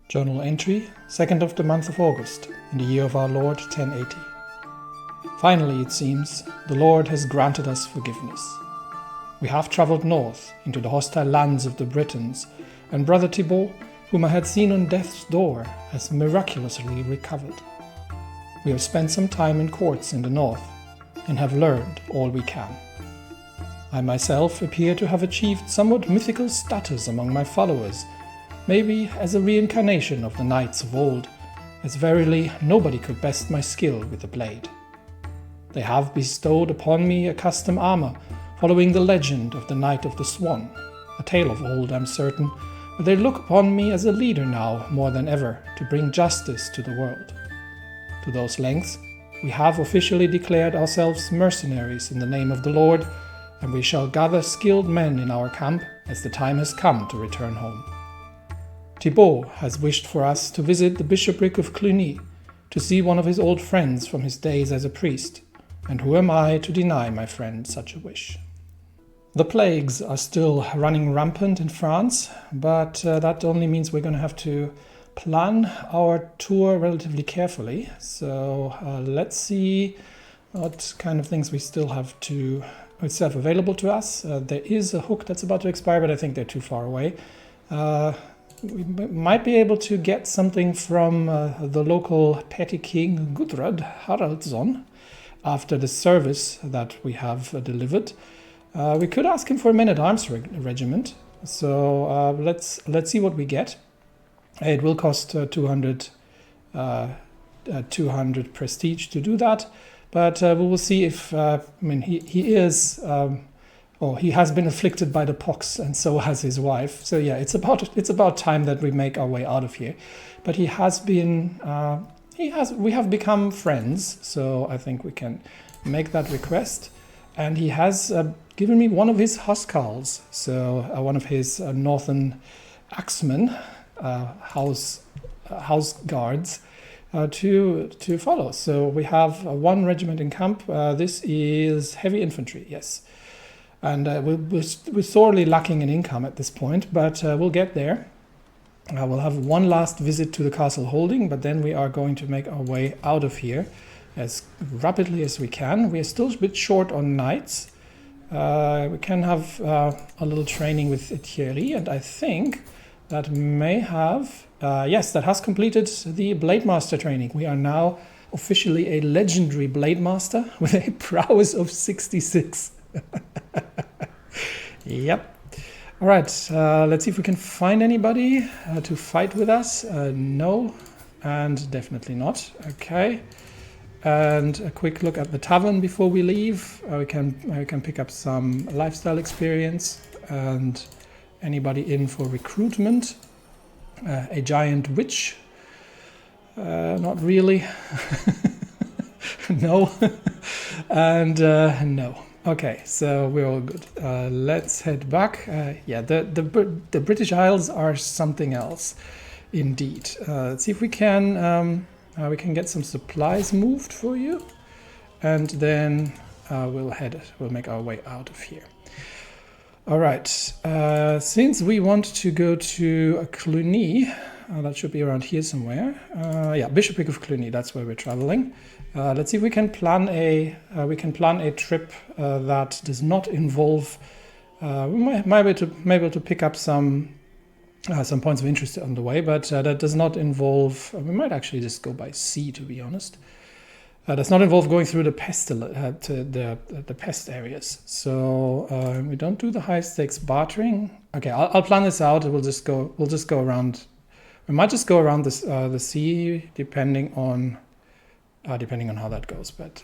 Journal entry, 2nd of the month of August, in the year of our Lord 1080. Finally, it seems, the Lord has granted us forgiveness. We have travelled north into the hostile lands of the Britons, and Brother Thibault, whom I had seen on death's door, has miraculously recovered. We have spent some time in courts in the north, and have learned all we can. I myself appear to have achieved somewhat mythical status among my followers, maybe as a reincarnation of the knights of old, as verily nobody could best my skill with the blade. They have bestowed upon me a custom armor, following the legend of the Knight of the Swan, a tale of old, I'm certain, but they look upon me as a leader now more than ever to bring justice to the world. To those lengths, we have officially declared ourselves mercenaries in the name of the Lord, and we shall gather skilled men in our camp as the time has come to return home. Thibault has wished for us to visit the bishopric of Cluny, to see one of his old friends from his days as a priest, and who am I to deny my friend such a wish? The plagues are still running rampant in France, but that only means we're going to have to plan our tour relatively carefully. So let's see what kind of things we still have available to us. There is a hook that's about to expire, but I think they're too far away. We might be able to get something from the local petty king Gudrud Haraldsson after the service that we have delivered. We could ask him for a men-at-arms regiment, so let's see what we get. It will cost 200 prestige to do that, but we will see if he has been afflicted by the pox, and so has his wife. So yeah, it's about time that we make our way out of here. But we have become friends, so I think we can make that request. And he has given me one of his housecarls, so one of his northern axemen, house guards, to follow. So we have one regiment in camp. This is heavy infantry, yes. And we're sorely lacking in income at this point, but we'll get there. We'll have one last visit to the castle holding, but then we are going to make our way out of here as rapidly as we can. We are still a bit short on knights. We can have a little training with Thierry, and I think that may have... yes, that has completed the Blade Master training. We are now officially a legendary Blade Master with a prowess of 66. Yep. All right, let's see if we can find anybody to fight with us. No, and definitely not. Okay. And a quick look at the tavern before we leave. We can pick up some lifestyle experience. And anybody in for recruitment? A giant witch? Not really. No. And no. Okay, so we're all good. Let's head back. Yeah, the British Isles are something else, indeed. Let's see if we can get some supplies moved for you, and then we'll make our way out of here. All right. Since we want to go to Cluny, that should be around here somewhere. Yeah, Bishopric of Cluny. That's where we're traveling. Let's see if we can plan a trip that does not involve. We might be able to pick up some points of interest on the way, but that does not involve. We might actually just go by sea, to be honest. Does not involve going through the pest areas. So we don't do the high stakes bartering. Okay, I'll plan this out. We'll just go around. We might just go around the sea, depending on how that goes. But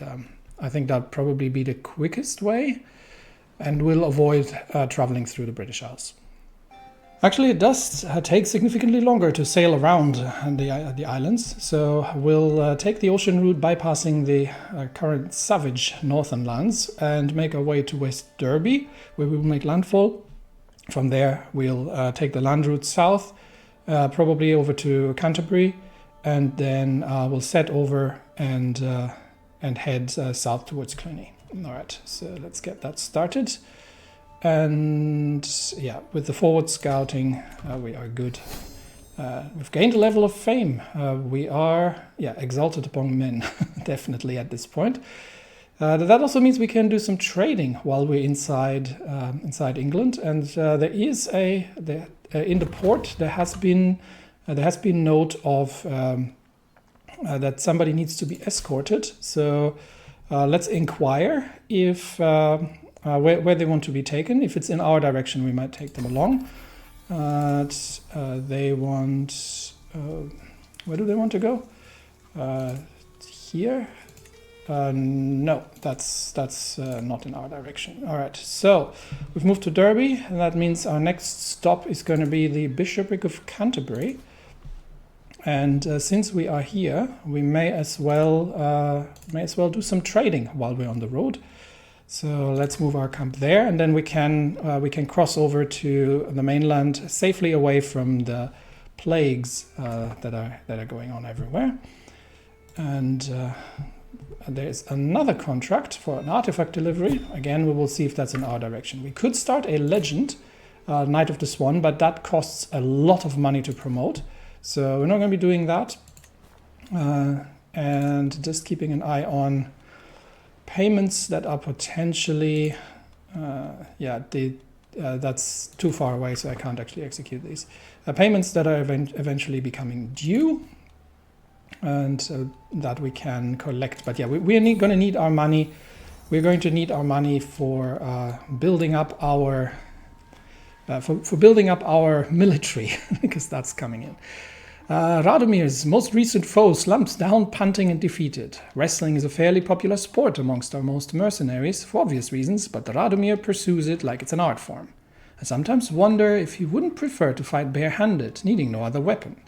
I think that'd probably be the quickest way, and we'll avoid traveling through the British Isles. Actually, it does take significantly longer to sail around the islands, so we'll take the ocean route bypassing the current savage northern lands and make our way to West Derby, where we will make landfall. From there, we'll take the land route south, probably over to Canterbury, and then we'll set over and head south towards Cluny. All right, so let's get that started. And yeah, with the forward scouting, we are good we've gained a level of fame. We are, exalted among men, definitely at this point. That also means we can do some trading while we're inside England, and there is in the port there has been note of that somebody needs to be escorted. So let's inquire if where they want to be taken. If it's in our direction, we might take them along. They want where do they want to go? Here. No, that's not in our direction. All right, so we've moved to Derby, and that means our next stop is going to be the Bishopric of Canterbury. And since we are here, we may as well do some trading while we're on the road. So let's move our camp there, and then we can cross over to the mainland safely away from the plagues that are going on everywhere. And there's another contract for an artifact delivery. Again, we will see if that's in our direction. We could start a legend, Knight of the Swan, but that costs a lot of money to promote. So we're not going to be doing that. And just keeping an eye on payments that are potentially... that's too far away, so I can't actually execute these. Payments that are eventually becoming due. And that we can collect. But we're going to need our money. We're going to need our money for building up our for building up our military, because that's coming in. Radomir's most recent foe slumps down, panting and defeated. Wrestling is a fairly popular sport amongst our most mercenaries, for obvious reasons, but Radomir pursues it like it's an art form. I sometimes wonder if he wouldn't prefer to fight barehanded, needing no other weapon.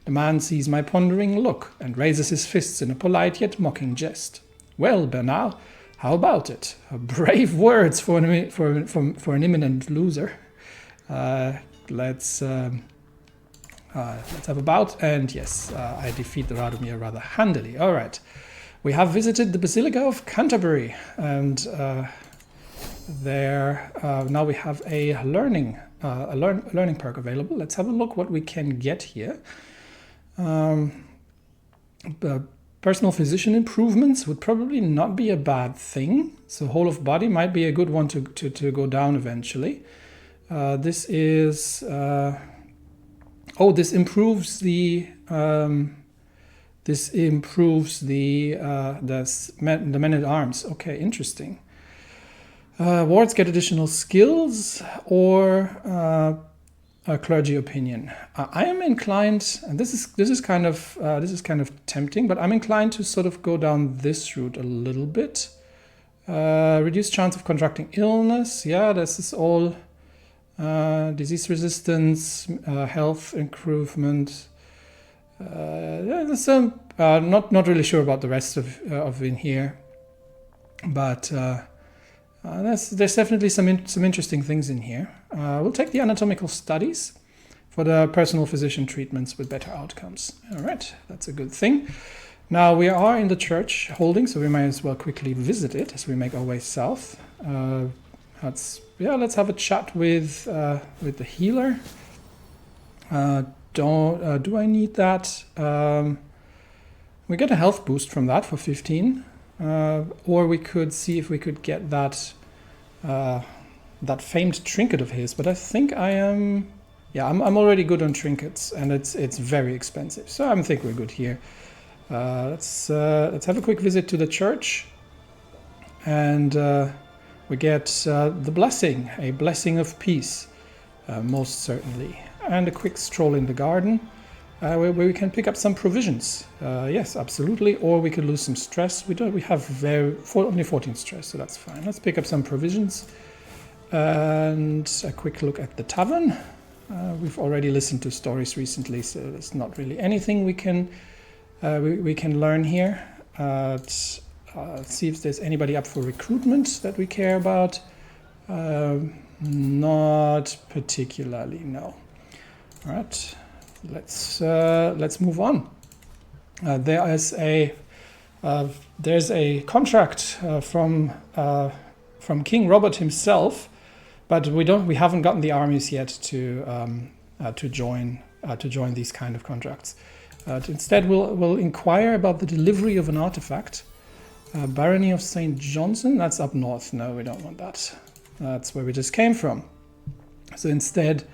The man sees my pondering look and raises his fists in a polite yet mocking jest. Well, Bernard, how about it? Brave words for an imminent loser. Let's have a bout, and yes, I defeat the Radomir rather handily. All right, we have visited the Basilica of Canterbury, and there now we have a learning perk available. Let's have a look what we can get here. Personal physician improvements would probably not be a bad thing. So whole of body might be a good one to go down eventually. This is this improves the men at arms. Okay, interesting. Wards get additional skills or a clergy opinion. I am inclined, and this is kind of tempting, but I'm inclined to sort of go down this route a little bit. Reduced chance of contracting illness. Yeah, this is all disease resistance, health improvement. There's some not really sure about the rest of in here, but there's definitely some interesting things in here. We'll take the anatomical studies for the personal physician treatments with better outcomes. All right, that's a good thing. Now we are in the church holding, so we might as well quickly visit it as we make our way south. Let's have a chat with the healer. Do I need that? We get a health boost from that for 15. Or we could see if we could get that famed trinket of his, but I think I'm already good on trinkets, and it's very expensive, so I think we're good here. Let's have a quick visit to the church, and we get the blessing, a blessing of peace, most certainly, and a quick stroll in the garden. Where we can pick up some provisions. Yes, absolutely. Or we could lose some stress. We have only 14 stress, so that's fine. Let's pick up some provisions. And a quick look at the tavern. We've already listened to stories recently, so there's not really anything we can learn here. Let's see if there's anybody up for recruitment that we care about. Not particularly, no. All right. Let's move on. There's a contract from King Robert himself, but we haven't gotten the armies yet to join to join these kind of contracts. Instead, we'll inquire about the delivery of an artifact. Barony of St. Johnson, that's up north. No, we don't want that. That's where we just came from. So instead,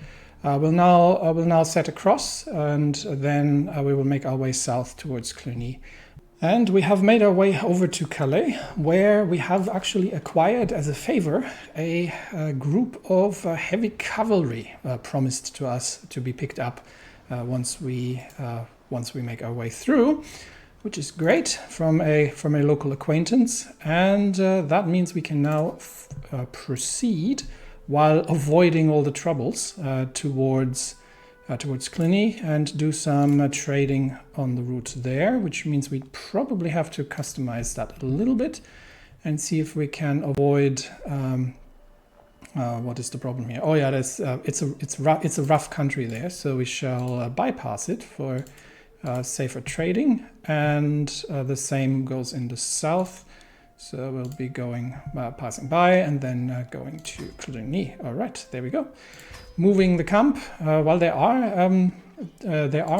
we'll now set across, and then we will make our way south towards Cluny. And we have made our way over to Calais, where we have actually acquired as a favor a group of heavy cavalry promised to us to be picked up once we make our way through, which is great from a local acquaintance. And that means we can now proceed while avoiding all the troubles towards Cluny and do some trading on the route there, which means we probably have to customize that a little bit and see if we can avoid what is the problem here? Oh yeah, it's a rough country there, so we shall bypass it for safer trading, and the same goes in the south. So we'll be going passing by and then going to Cluny. All right, there we go. Moving the camp. Well, there are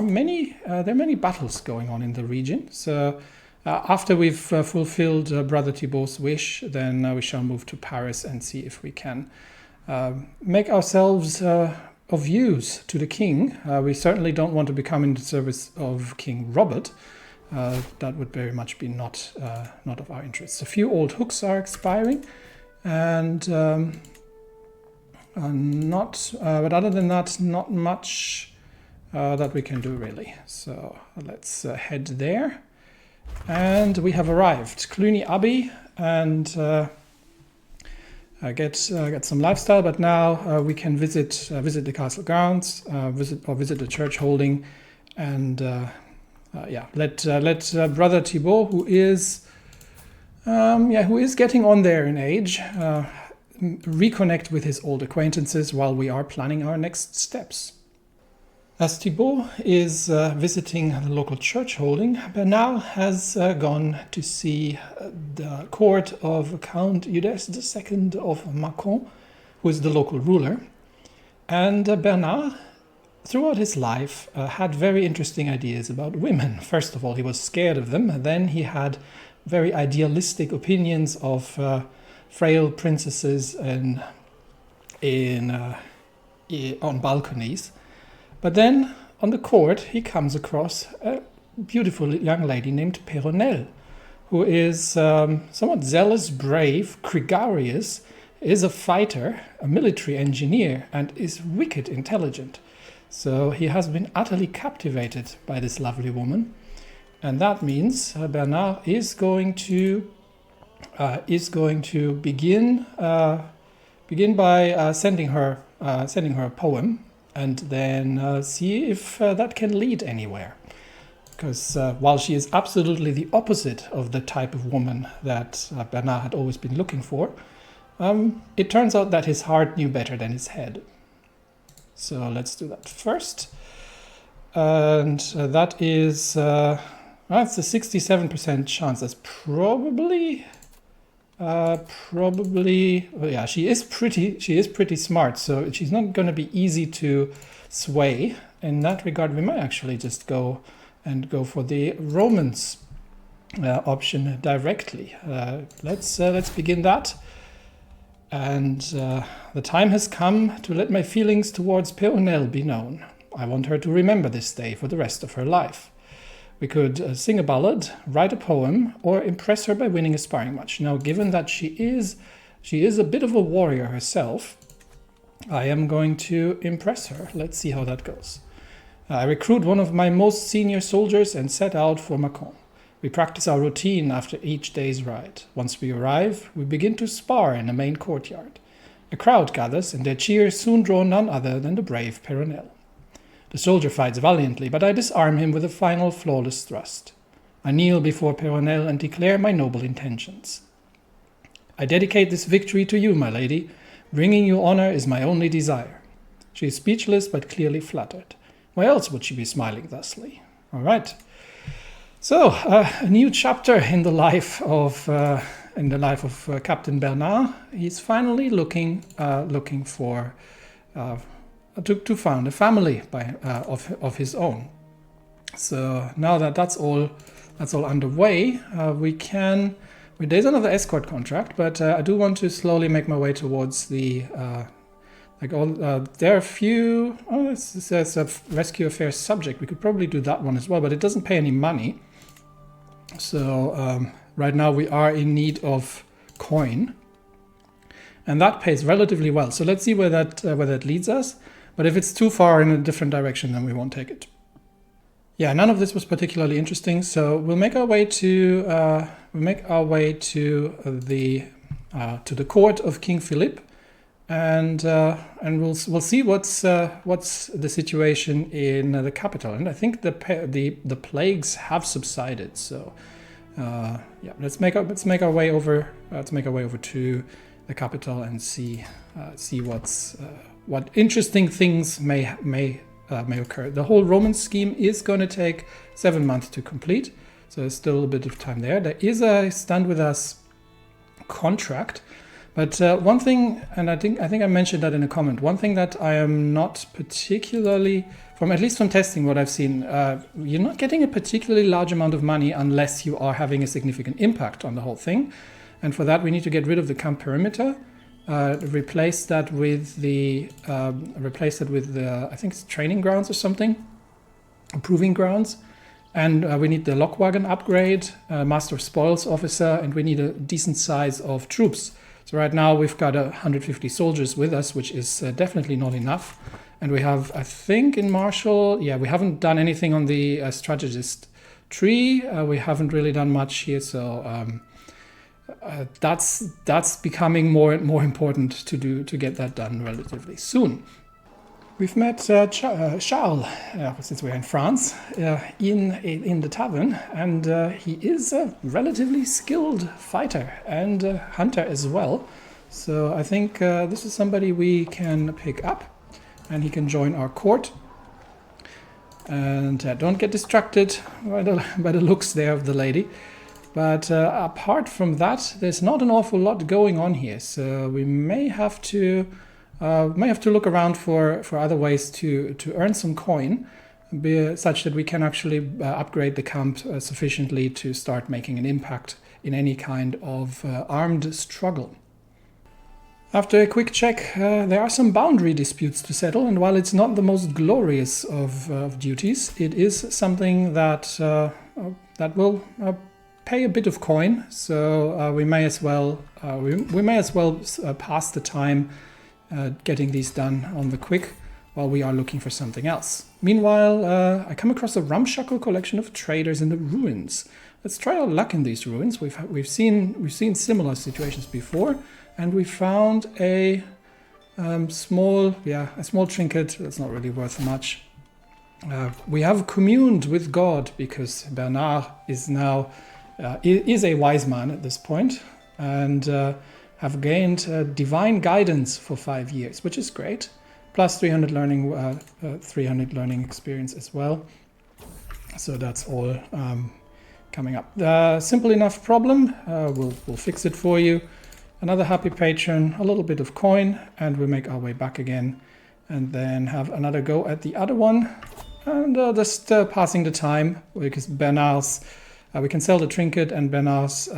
many battles going on in the region. So after we've fulfilled Brother Thibault's wish, then we shall move to Paris and see if we can make ourselves of use to the king. We certainly don't want to become in the service of King Robert. That would very much be not of our interest. A few old hooks are expiring, and but other than that, not much that we can do really. So let's head there. And we have arrived, Cluny Abbey, and get some lifestyle. But now we can visit the castle grounds, visit the church holding, and let Brother Thibault, who is getting on there in age, reconnect with his old acquaintances while we are planning our next steps. As Thibault is visiting the local church holding, Bernard has gone to see the court of Count Eudes II of Mâcon, who is the local ruler. And Bernard, throughout his life, had very interesting ideas about women. First of all, he was scared of them. Then he had very idealistic opinions of frail princesses on balconies. But then, on the court, he comes across a beautiful young lady named Peyronel, who is somewhat zealous, brave, gregarious, is a fighter, a military engineer, and is wicked intelligent. So he has been utterly captivated by this lovely woman, and that means Bernard is going to begin by sending her a poem, and then see if that can lead anywhere. Because while she is absolutely the opposite of the type of woman that Bernard had always been looking for, it turns out that his heart knew better than his head. So let's do that first. And that is, that's a 67% chance. That's probably, well, yeah, she is pretty smart. So she's not going to be easy to sway. In that regard, we might actually just go for the Romans option directly. Let's begin that. And the time has come to let my feelings towards Peyronel be known. I want her to remember this day for the rest of her life. We could sing a ballad, write a poem, or impress her by winning a sparring match. Now, given that she is a bit of a warrior herself, I am going to impress her. Let's see how that goes. I recruit one of my most senior soldiers and set out for Mâcon. We practice our routine after each day's ride. Once we arrive, we begin to spar in the main courtyard. A crowd gathers, and their cheers soon draw none other than the brave Peyronel. The soldier fights valiantly, but I disarm him with a final flawless thrust. I kneel before Peyronel and declare my noble intentions. I dedicate this victory to you, my lady. Bringing you honor is my only desire. She is speechless, but clearly flattered. Why else would she be smiling thusly? All right. So, a new chapter in the life of Captain Bernard. He's finally looking for to found a family of his own. So now that that's all underway, there's another escort contract, but I do want to slowly make my way towards the there are a few. Oh, it says a rescue affairs subject. We could probably do that one as well, but it doesn't pay any money. So right now we are in need of coin, and that pays relatively well. So let's see where that leads us. But if it's too far in a different direction, then we won't take it. Yeah, none of this was particularly interesting. So we'll make our way to the court of King Philip, and we'll see what's the situation in the capital. And I think the plagues have subsided. So yeah, let's make our way over to the capital and see what interesting things may occur. The whole Roman scheme is going to take 7 months to complete, so there's still a bit of time there. There is a stand with us contract, but one thing, and I think I mentioned that in a comment, one thing that I am not particularly, at least from testing what I've seen, you're not getting a particularly large amount of money unless you are having a significant impact on the whole thing. And for that we need to get rid of the camp perimeter, replace that with the I think it's training grounds or something, proving grounds, and we need the lockwagon upgrade, master of spoils officer, and we need a decent size of troops. So right now we've got 150 soldiers with us, which is definitely not enough. And we have, I think, in Marshall, yeah, we haven't done anything on the strategist tree. We haven't really done much here, so that's becoming more and more important to get that done relatively soon. We've met Charles, since we're in France, in the tavern, and he is a relatively skilled fighter and hunter as well. So I think this is somebody we can pick up, and he can join our court. And don't get distracted by the looks there of the lady. But apart from that, there's not an awful lot going on here. So we may have to look around for other ways to earn some coin, such that we can actually upgrade the camp sufficiently to start making an impact in any kind of armed struggle. After a quick check, there are some boundary disputes to settle, and while it's not the most glorious of duties, it is something that will pay a bit of coin. So we may as well pass the time getting these done on the quick while we are looking for something else. Meanwhile, I come across a ramshackle collection of traders in the ruins. Let's try our luck in these ruins. We've seen similar situations before, and we found a small trinket that's not really worth much. We have communed with God because Bernard is now is a wise man at this point, and have gained divine guidance for 5 years, which is great. Plus 300 learning experience as well. So that's all coming up. Simple enough problem. We'll fix it for you. Another happy patron, a little bit of coin, and we make our way back again, and then have another go at the other one, and just passing the time, because Bernard's, we can sell the trinket, and Bernard's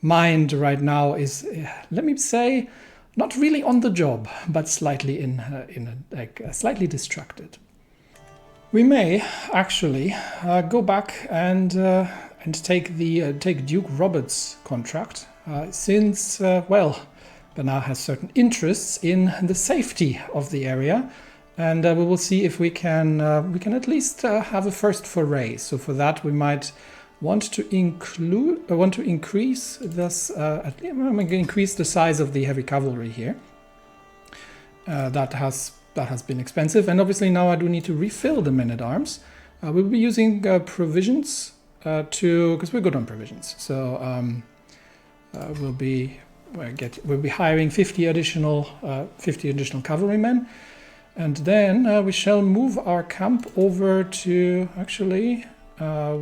mind right now is, let me say, not really on the job, but slightly slightly distracted. We may actually go back and take Duke Robert's contract, since Bernard has certain interests in the safety of the area, and we will see if we can at least have a first foray. So for that we might want to increase this. Increase the size of the heavy cavalry here. That has been expensive, and obviously now I do need to refill the men-at-arms. We'll be using provisions because we're good on provisions. So we'll be hiring 50 additional cavalrymen, and then we shall move our camp over to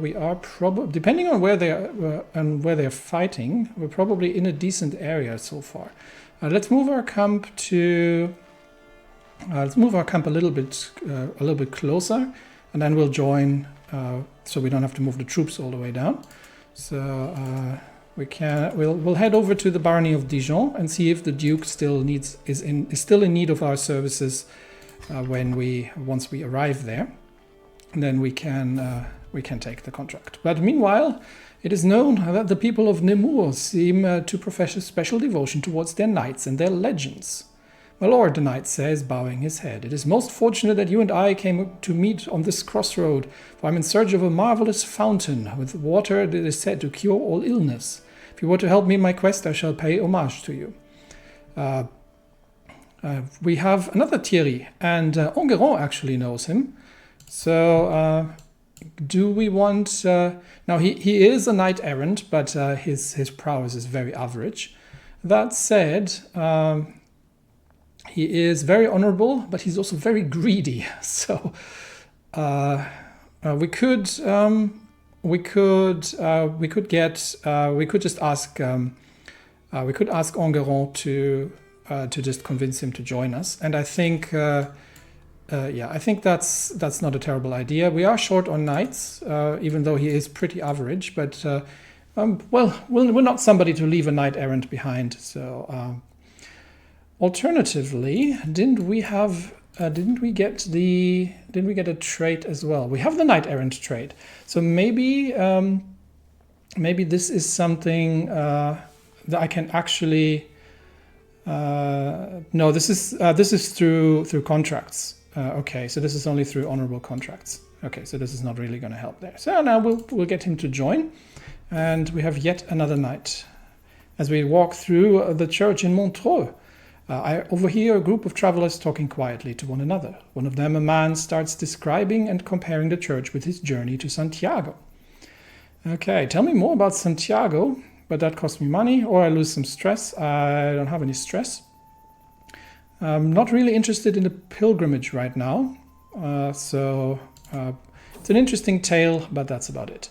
we are probably, depending on where they're fighting, we're probably in a decent area so far. Let's move our camp to Let's move our camp a little bit closer, and then we'll join, so we don't have to move the troops all the way down. So we'll head over to the barony of Dijon and see if the Duke still is still in need of our services once we arrive there. And then we can take the contract. But meanwhile, it is known that the people of Nemours seem to profess a special devotion towards their knights and their legends. My lord, the knight says, bowing his head, it is most fortunate that you and I came to meet on this crossroad, for I am in search of a marvelous fountain with water that is said to cure all illness. If you were to help me in my quest, I shall pay homage to you. We have another Thierry, and Enguerrand actually knows him. So do we want... now, he is a knight-errant, but his prowess is very average. That said... he is very honorable, but he's also very greedy. So we could just ask Enguerrand to just convince him to join us. And I think I think that's not a terrible idea. We are short on knights, even though he is pretty average. But we're not somebody to leave a knight errant behind. So. Alternatively, didn't we get a trait as well? We have the knight errant trait, so maybe this is something that I can actually. No, this is through contracts. Okay, so this is only through honorable contracts. Okay, so this is not really going to help there. So now we'll get him to join, and we have yet another knight. As we walk through the church in Montreux. I overhear a group of travelers talking quietly to one another. One of them, a man, starts describing and comparing the church with his journey to Santiago. Okay, tell me more about Santiago, but that costs me money or I lose some stress. I don't have any stress. I'm not really interested in the pilgrimage right now. So it's an interesting tale, but that's about it.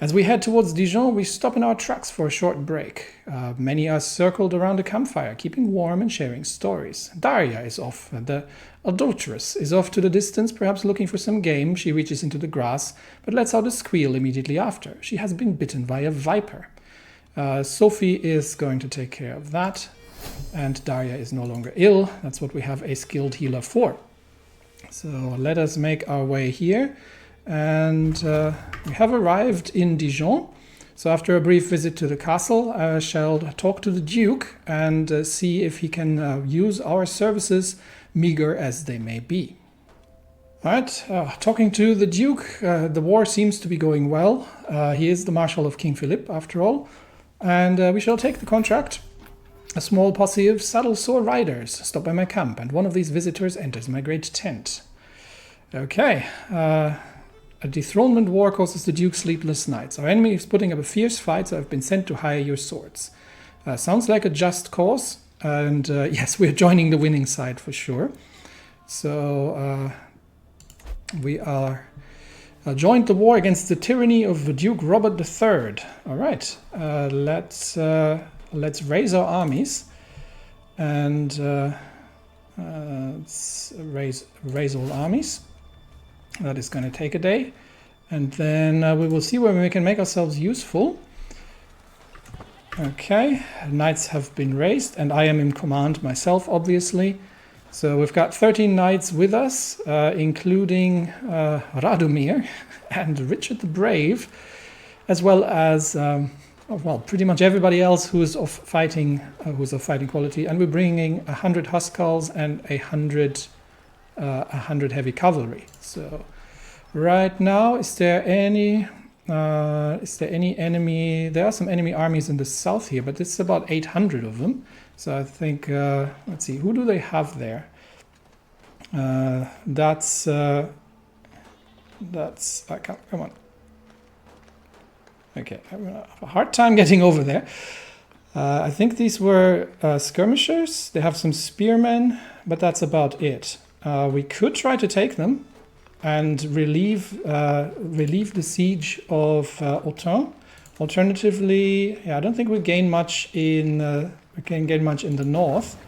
As we head towards Dijon, we stop in our tracks for a short break. Many are circled around a campfire, keeping warm and sharing stories. Daria is off. The adulteress is off to the distance, perhaps looking for some game. She reaches into the grass, but lets out a squeal immediately after. She has been bitten by a viper. Sophie is going to take care of that, and Daria is no longer ill. That's what we have a skilled healer for. So let us make our way here. And we have arrived in Dijon. So after a brief visit to the castle, I shall talk to the Duke and see if he can use our services, meager as they may be. All right, talking to the Duke, the war seems to be going well. He is the Marshal of King Philip, after all. And we shall take the contract. A small posse of saddle-sore riders stop by my camp, and one of these visitors enters my great tent. Okay, a dethronement war causes the Duke sleepless nights. Our enemy is putting up a fierce fight, so I've been sent to hire your swords. Sounds like a just cause, and yes, we're joining the winning side for sure. So we are joined the war against the tyranny of Duke Robert III. All right, let's raise our armies and let's raise all armies. That is going to take a day, and then we will see where we can make ourselves useful. Okay, knights have been raised, and I am in command myself, obviously. So we've got 13 knights with us, including Radomir and Richard the Brave, as well as pretty much everybody else who's of fighting quality. And we're bringing 100 Huskarls and 100 heavy cavalry. So right now, is there any enemy? There are some enemy armies in the south here, but it's about 800 of them. So I think, let's see, who do they have there? That's come on. Okay, I'm gonna have a hard time getting over there. I think these were skirmishers. They have some spearmen, but that's about it. We could try to take them and relieve the siege of Autun. Alternatively, I don't think we gain much in the north.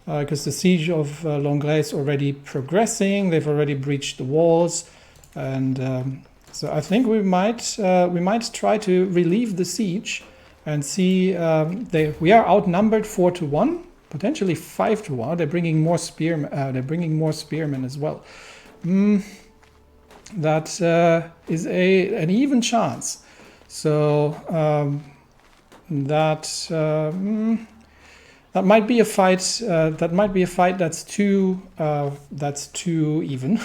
because the siege of Langres is already progressing. They've already breached the walls, and so I think we might try to relieve the siege and see. We are outnumbered 4-1, potentially 5-1. They're bringing more spearmen. They're bringing more spearmen as well. That is an even chance. So that might be a fight. That might be a fight that's too even.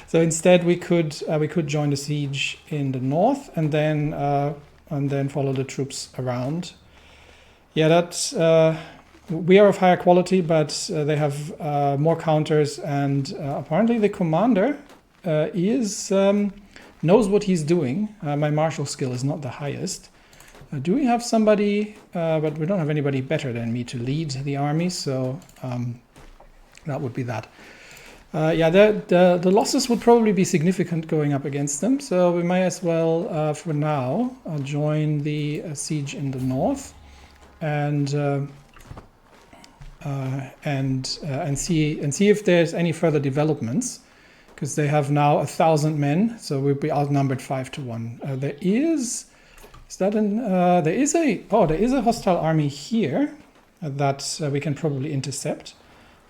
So instead, we could join the siege in the north and then follow the troops around. Yeah, that's we are of higher quality, but they have more counters, and apparently the commander knows what he's doing. My martial skill is not the highest. Do we have somebody? But we don't have anybody better than me to lead the army, so that would be that. Yeah, the losses would probably be significant going up against them, so we may as well, for now, join the siege in the north, and see if there's any further developments, because they have now 1,000 men, so we'll be outnumbered 5-1. There is a hostile army here that we can probably intercept.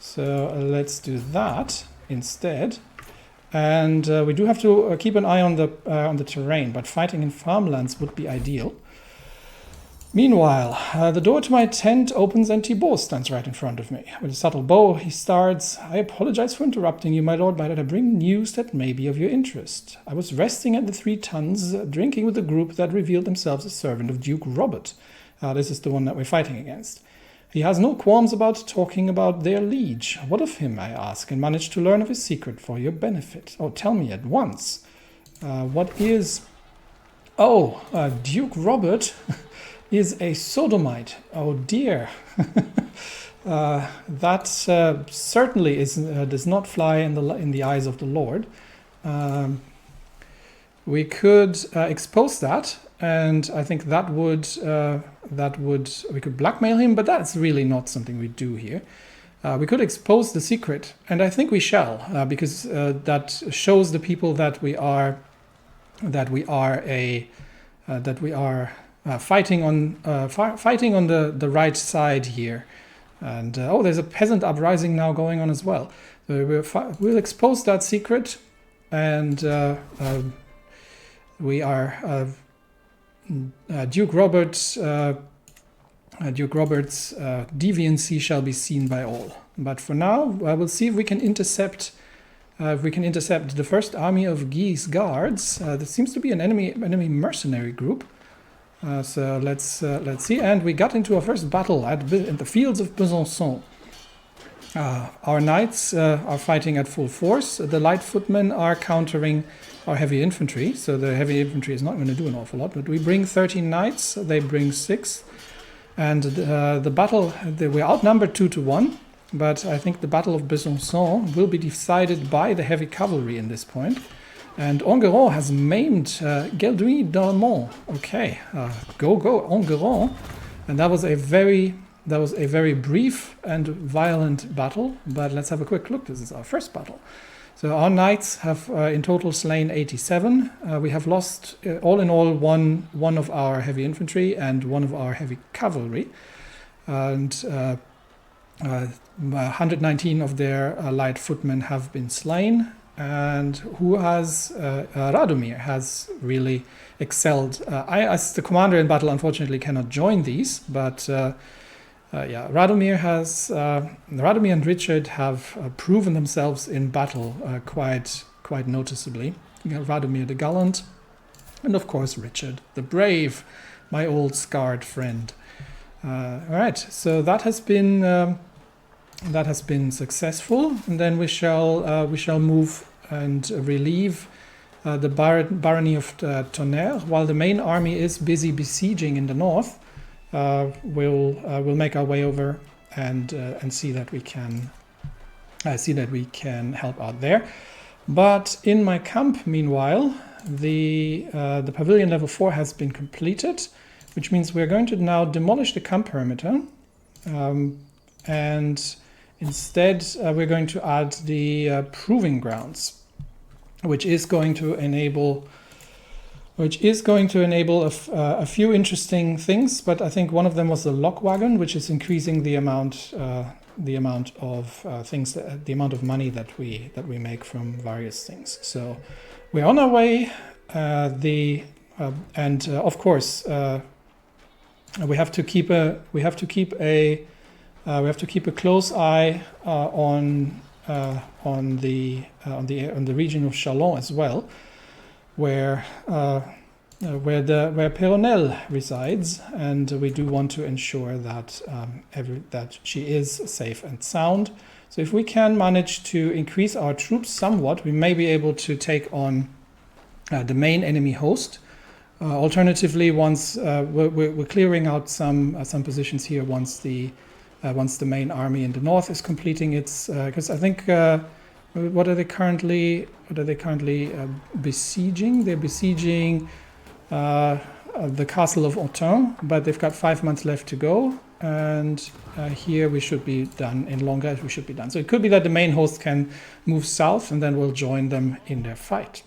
So let's do that instead. And we do have to keep an eye on the terrain, but fighting in farmlands would be ideal. Meanwhile, the door to my tent opens and Thibault stands right in front of me. With a subtle bow, he starts, "I apologize for interrupting you, my lord, but I bring news that may be of your interest. I was resting at the Three Tuns, drinking with a group that revealed themselves a servant of Duke Robert." This is the one that we're fighting against. "He has no qualms about talking about their liege. What of him, I ask, and manage to learn of his secret for your benefit. Oh, tell me at once. What is... Oh, Duke Robert... is a sodomite. Oh dear. That certainly does not fly in the eyes of the Lord. We could expose that, and I think that would we could blackmail him, but that's really not something we do here. We could expose the secret, and I think we shall, because that shows the people that we are fighting on the right side here. And there's a peasant uprising now going on as well. So we'll expose that secret, and we are Duke Robert's deviancy shall be seen by all. But for now, we'll see if we can intercept. The first army of Guy's guards. There seems to be an enemy mercenary group. So let's see. And we got into our first battle in the fields of Besançon. Our knights are fighting at full force. The light footmen are countering our heavy infantry. So the heavy infantry is not going to do an awful lot. But we bring 13 knights. They bring 6. And the battle, we're outnumbered 2-1. But I think the Battle of Besançon will be decided by the heavy cavalry in this point. And Enguerrand has maimed Geldouin d'Almont. Okay, go Enguerrand. And that was a very brief and violent battle. But let's have a quick look. This is our first battle. So our knights have in total slain 87. We have lost all in all one of our heavy infantry and one of our heavy cavalry, and 119 of their light footmen have been slain. And Radomir has really excelled. I, as the commander in battle, unfortunately cannot join these, but Radomir and Richard have proven themselves in battle quite noticeably. Radomir the gallant, and of course Richard the brave, my old scarred friend. All right, so that has been successful, and then we shall move and relieve the barony of Tonnerre, while the main army is busy besieging in the north. We'll make our way over and see that we can help out there. But in my camp, meanwhile, the pavilion level 4 has been completed, which means we're going to now demolish the camp perimeter. and instead we're going to add the proving grounds, which is going to enable a few interesting things. But I think one of them was the lock wagon, which is increasing the amount of the amount of money that we make from various things. So we're on our way. Of course we have to keep a close eye on the region of Chalon as well, where Péronelle resides, and we do want to ensure that that she is safe and sound. So if we can manage to increase our troops somewhat, we may be able to take on the main enemy host. Alternatively, once we're clearing out some positions here, once the main army in the north is completing its, because I think what are they currently besieging? They're besieging the castle of Autun, but they've got 5 months left to go, and here we should be done. In Longa we should be done. So it could be that the main host can move south, and then we'll join them in their fight.